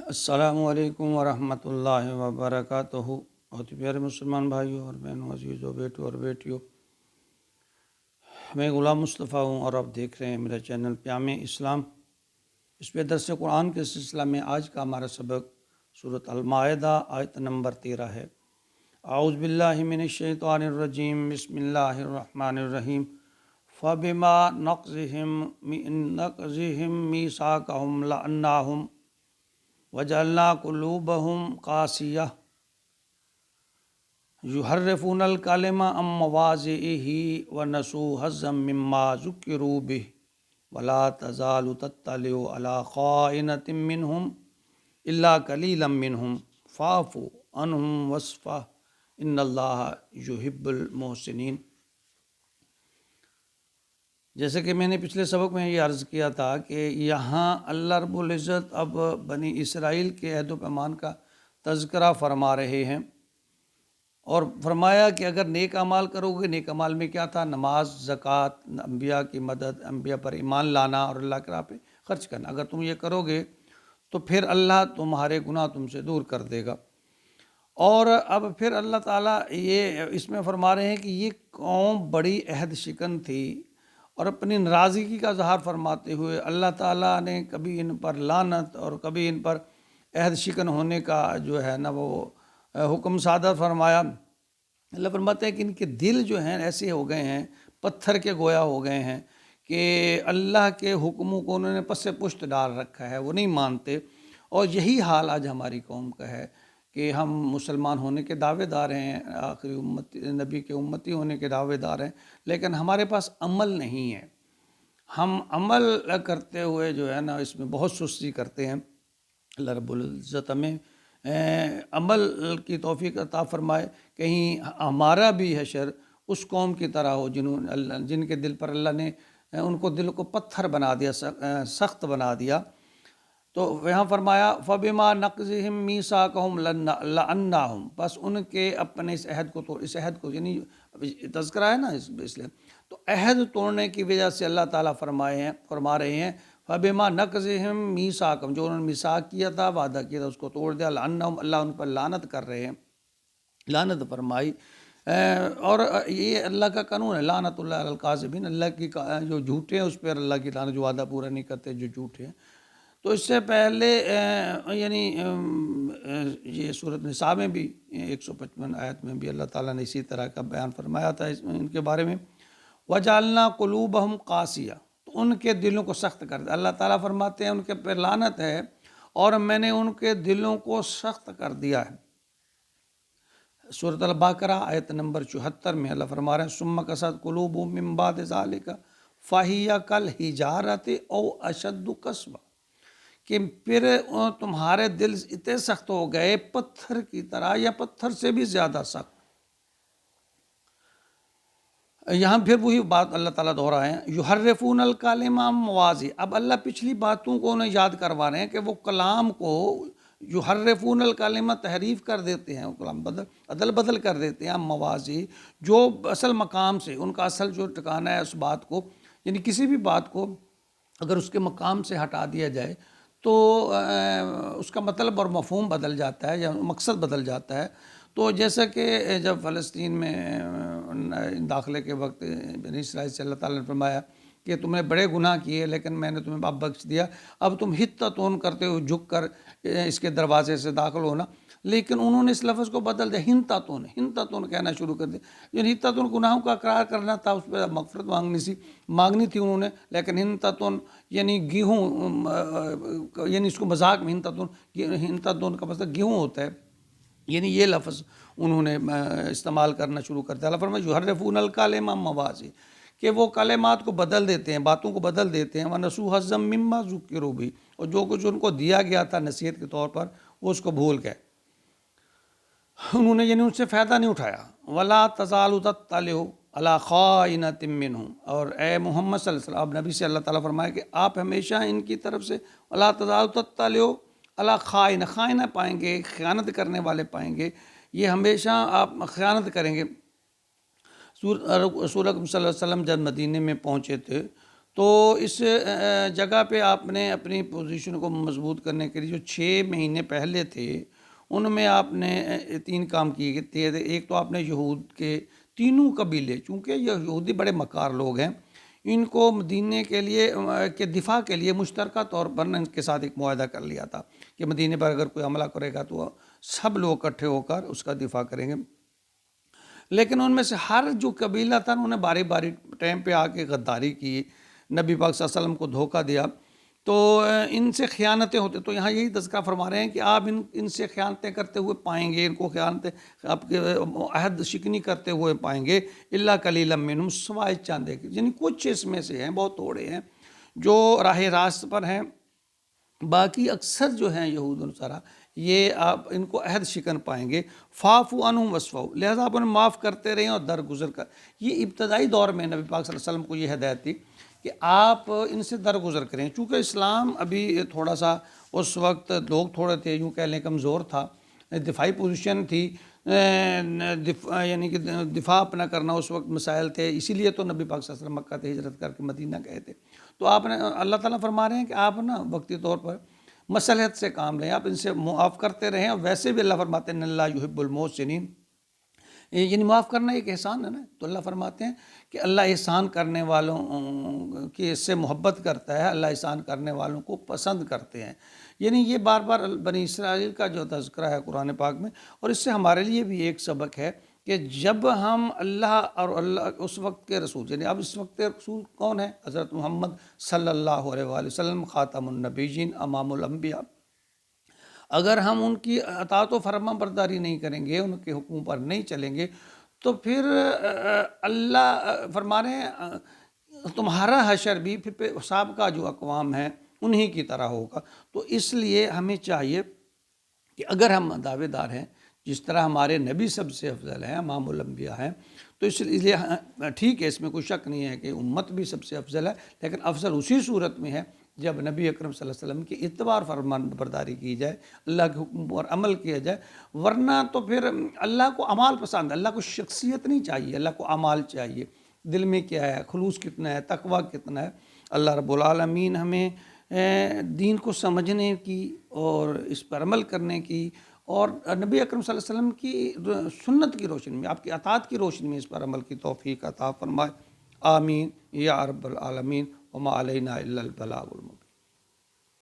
السلام علیکم ورحمۃ اللہ وبرکاتہ۔ بہت ہی پیارے مسلمان بھائیوں اور بہنوں، عزیزوں، بیٹوں اور بیٹیوں، میں غلام مصطفیٰ ہوں اور آپ دیکھ رہے ہیں میرا چینل پیام اسلام۔ اس پہ درس قرآن کے سلسلہ میں آج کا ہمارا سبق سورۃ المائدہ آیت نمبر 13 ہے۔ اعوذ باللہ من الشیطان الرجیم، بسم اللہ الرحمن الرحیم۔ فَبِمَا نَقْضِهِم مِّيثَاقَهُمْ لَعَنَّاهُمْ وَجَعَلْنَا قُلُوبَهُمْ قَاسِيَةً يُحَرِّفُونَ الْكَلِمَ عَن مَّوَاضِعِهِ وَنَسُوا حَظًّا مِّمَّا ذُكِّرُوا بِهِ وَلَا تَزَالُ تَطَّلِعُ عَلَىٰ خَائِنَةٍ مِّنْهُمْ إِلَّا قَلِيلًا مِّنْهُمْ فَاعْفُ عَنْهُمْ وَاصْفَحْ إِنَّ اللَّهَ يُحِبُّ الْمُحْسِنِينَ۔ جیسے کہ میں نے پچھلے سبق میں یہ عرض کیا تھا کہ یہاں اللہ رب العزت اب بنی اسرائیل کے عہد و پیمان کا تذکرہ فرما رہے ہیں، اور فرمایا کہ اگر نیک اعمال کرو گے، نیک اعمال میں کیا تھا؟ نماز، زکوٰۃ، انبیاء کی مدد، انبیاء پر ایمان لانا اور اللہ کی راہ پہ خرچ کرنا۔ اگر تم یہ کرو گے تو پھر اللہ تمہارے گناہ تم سے دور کر دے گا۔ اور اب پھر اللہ تعالیٰ یہ اس میں فرما رہے ہیں کہ یہ قوم بڑی عہد شکن تھی، اور اپنی ناراضگی کا اظہار فرماتے ہوئے اللہ تعالیٰ نے کبھی ان پر لعنت اور کبھی ان پر عہد شکن ہونے کا جو ہے نا وہ حکم صادر فرمایا۔ اللہ فرماتے ہیں کہ ان کے دل جو ہیں ایسے ہو گئے ہیں، پتھر کے گویا ہو گئے ہیں کہ اللہ کے حکموں کو انہوں نے پس پشت ڈال رکھا ہے، وہ نہیں مانتے۔ اور یہی حال آج ہماری قوم کا ہے کہ ہم مسلمان ہونے کے دعوے دار ہیں، آخری نبی کے امتی ہونے کے دعوے دار ہیں، لیکن ہمارے پاس عمل نہیں ہے۔ ہم عمل کرتے ہوئے جو ہے نا اس میں بہت سستی کرتے ہیں۔ اللہ رب العزت ہمیں عمل کی توفیق عطا فرمائے، کہیں ہمارا بھی حشر اس قوم کی طرح ہو جن کے دل پر اللہ نے ان کو دل کو پتھر بنا دیا، سخت بنا دیا۔ تو یہاں فرمایا فَبِمَا نَقْضِهِم مِّيثَاقَهُمْ لَعَنَّاهُمْ، بس ان کے اپنے اس عہد کو یعنی تذکرہ ہے نا اس لیے تو عہد توڑنے کی وجہ سے اللہ تعالیٰ فرما رہے ہیں فَبِمَا نَقْضِهِم مِّيثَاقَهُمْ، جو انہوں نے میثاق کیا تھا، وعدہ کیا تھا، اس کو توڑ دیا۔ لَعَنَّاهُمْ، اللہ ان پر لعنت کر رہے ہیں، لعنت فرمائی۔ اور یہ اللہ کا قانون ہے، لعنت اللہ علی الکاذبین، اللہ کی جو جھوٹے ہیں اس پر اللہ کی لعنت، جو وعدہ پورا نہیں کرتے، جو جھوٹے ہیں۔ تو اس سے پہلے یعنی یہ سورۃ نساء میں بھی 155 آیت میں بھی اللہ تعالیٰ نے اسی طرح کا بیان فرمایا تھا ان کے بارے میں۔ وَجَعَلْنَا قُلُوبَهُمْ قَاسِيَةً، تو ان کے دلوں کو سخت کر دیا۔ اللہ تعالیٰ فرماتے ہیں ان کے پر لعنت ہے اور میں نے ان کے دلوں کو سخت کر دیا ہے۔ سورۃ البقرہ آیت نمبر 74 میں اللہ فرما رہے ہیں ثُمَّ قَسَتْ قُلُوبُهُم مِّن بَعْدِ ذَلِكَ فَهِيَ كَالْحِجَارَةِ أَوْ أَشَدُّ قَسْوَةً، کہ پھر تمہارے دل اتنے سخت ہو گئے پتھر کی طرح یا پتھر سے بھی زیادہ سخت۔ یہاں پھر وہی بات اللہ تعالیٰ دہرائے ہیں، یحرفون الکلم عن مواضعہ۔ اب اللہ پچھلی باتوں کو انہیں یاد کروا رہے ہیں کہ وہ کلام کو یحرفون الکلمہ تحریف کر دیتے ہیں، وہ کلام عدل بدل کر دیتے ہیں، عن مواضعہ، جو اصل مقام سے، ان کا اصل جو ٹھکانہ ہے اس بات کو، یعنی کسی بھی بات کو اگر اس کے مقام سے ہٹا دیا جائے تو اس کا مطلب اور مفہوم بدل جاتا ہے یا مقصد بدل جاتا ہے۔ تو جیسا کہ جب فلسطین میں داخلے کے وقت بنی اسرائیل سے اللہ تعالیٰ نے فرمایا کہ تم نے بڑے گناہ کیے لیکن میں نے تمہیں اب بخش دیا، اب تم حطتون کرتے ہو، جھک کر اس کے دروازے سے داخل ہونا، لیکن انہوں نے اس لفظ کو بدل دیا، ہنتتون کہنا شروع کر دیا۔ یعنی ہنتتون گناہوں کا اقرار کرنا تھا، اس پہ مغفرت مانگنی تھی انہوں نے، لیکن ہنتتون یعنی گیہوں، یعنی اس کو مذاق میں ہنتتون کا مطلب گیہوں ہوتا ہے، یعنی یہ لفظ انہوں نے استعمال کرنا شروع کر دیا۔ اللہ فرمایا یحرفون الکلم عن مواضعہ، کہ وہ کلمات کو بدل دیتے ہیں، باتوں کو بدل دیتے ہیں، وَنَسُوا حَظًّا مِّمَّا ذُكِّرُوا بِهِ، اور جو کچھ ان کو دیا گیا تھا نصیحت کے طور پر وہ اس کو بھول گئے، انہوں نے یعنی ان سے فائدہ نہیں اٹھایا۔ وَلَا تَزَالُ تَطَّلِعُ عَلَىٰ خَائِنَةٍ مِّنْهُمْ، اور اے محمد صلی اللہ علیہ وسلم، آپ نبی سے اللہ تعالیٰ فرمایا کہ آپ ہمیشہ ان کی طرف سے وَلَا تَزَالُ تَطَّلِعُ عَلَىٰ خائنہ پائیں گے، خیانت کرنے والے پائیں گے، یہ ہمیشہ آپ خیانت کریں گے۔ رسول اکرم صلی اللہ علیہ وسلم جب مدینے میں پہنچے تھے تو اس جگہ پہ آپ نے اپنی پوزیشن کو مضبوط کرنے کے لیے جو 6 مہینے پہلے تھے ان میں آپ نے 3 کام کیے تھے۔ ایک تو آپ نے یہود کے تینوں قبیلے، چونکہ یہ یہودی بڑے مکار لوگ ہیں، ان کو مدینے کے لیے کے دفاع کے لیے مشترکہ طور پر ان کے ساتھ ایک معاہدہ کر لیا تھا کہ مدینے پر اگر کوئی حملہ کرے گا تو سب لوگ اکٹھے ہو کر اس کا دفاع کریں گے۔ لیکن ان میں سے ہر جو قبیلہ تھا انہوں نے باری باری ٹائم پہ آ کے غداری کی، نبی پاک صلی اللہ علیہ وسلم کو دھوکہ دیا، تو ان سے خیانتیں ہوتے۔ تو یہاں یہی تذکرہ فرما رہے ہیں کہ آپ ان سے خیانتیں کرتے ہوئے پائیں گے، ان کو خیانتیں آپ کے عہد شکنی کرتے ہوئے پائیں گے، الا قلیلا منہم، سوائے چاندے کے، یعنی کچھ اس میں سے ہیں، بہت تھوڑے ہیں جو راہ راست پر ہیں، باقی اکثر جو ہیں یہود و نصارہ یہ آپ ان کو عہد شکن پائیں گے۔ فاعفوا عنہم واصفحوا، لہذا آپ انہیں معاف کرتے رہیں اور درگزر کر۔ یہ ابتدائی دور میں نبی پاک صلی اللہ علیہ وسلم کو یہ ہدایت تھی کہ آپ ان سے درگزر کریں، چونکہ اسلام ابھی تھوڑا سا اس وقت لوگ تھوڑے تھے، یوں کہہ لیں کمزور تھا، دفاعی پوزیشن تھی، یعنی کہ دفاع اپنا کرنا اس وقت مسائل تھے، اسی لیے تو نبی پاک صلی اللہ علیہ وسلم مکہ سے ہجرت کر کے مدینہ گئے تھے۔ تو آپ نے اللہ تعالیٰ فرما رہے ہیں کہ آپ نا وقتی طور پر مصلحت سے کام لیں، آپ ان سے معاف کرتے رہیں، اور ویسے بھی اللہ فرماتے ہیں ان اللہ یحب المحسنین، یعنی معاف کرنا ایک احسان ہے نا، تو اللہ فرماتے ہیں کہ اللہ احسان کرنے والوں کی اس سے محبت کرتا ہے، اللہ احسان کرنے والوں کو پسند کرتے ہیں۔ یعنی یہ بار بار بنی اسرائیل کا جو تذکرہ ہے قرآن پاک میں، اور اس سے ہمارے لیے بھی ایک سبق ہے کہ جب ہم اللہ اور اللہ اس وقت کے رسول، یعنی اب اس وقت کے رسول کون ہے؟ حضرت محمد صلی اللہ علیہ وآلہ وسلم، خاتم النبیین، امام الانبیاء، اگر ہم ان کی اطاعت و فرما برداری نہیں کریں گے، ان کے حکم پر نہیں چلیں گے، تو پھر اللہ فرما رہے ہیں تمہارا حشر بھی پھر سابقہ جو اقوام ہیں انہی کی طرح ہوگا۔ تو اس لیے ہمیں چاہیے کہ اگر ہم دعوے دار ہیں، جس طرح ہمارے نبی سب سے افضل ہیں، امام الانبیاء ہیں، تو اس لیے ٹھیک ہے، اس میں کوئی شک نہیں ہے کہ امت بھی سب سے افضل ہے، لیکن افضل اسی صورت میں ہے جب نبی اکرم صلی اللہ علیہ وسلم کی اتباع اور فرمان برداری کی جائے، اللہ کے حکم پر عمل کیا جائے، ورنہ تو پھر اللہ کو اعمال پسند ہے، اللہ کو شخصیت نہیں چاہیے، اللہ کو اعمال چاہیے، دل میں کیا ہے، خلوص کتنا ہے، تقویٰ کتنا ہے۔ اللہ رب العالمین ہمیں دین کو سمجھنے کی اور اس پر عمل کرنے کی، اور نبی اکرم صلی اللہ علیہ وسلم کی سنت کی روشنی میں، آپ کی اطاعت کی روشنی میں اس پر عمل کی توفیق عطا فرمائے، آمین یا رب العالمین، وما علینا الا البلاغ المبین۔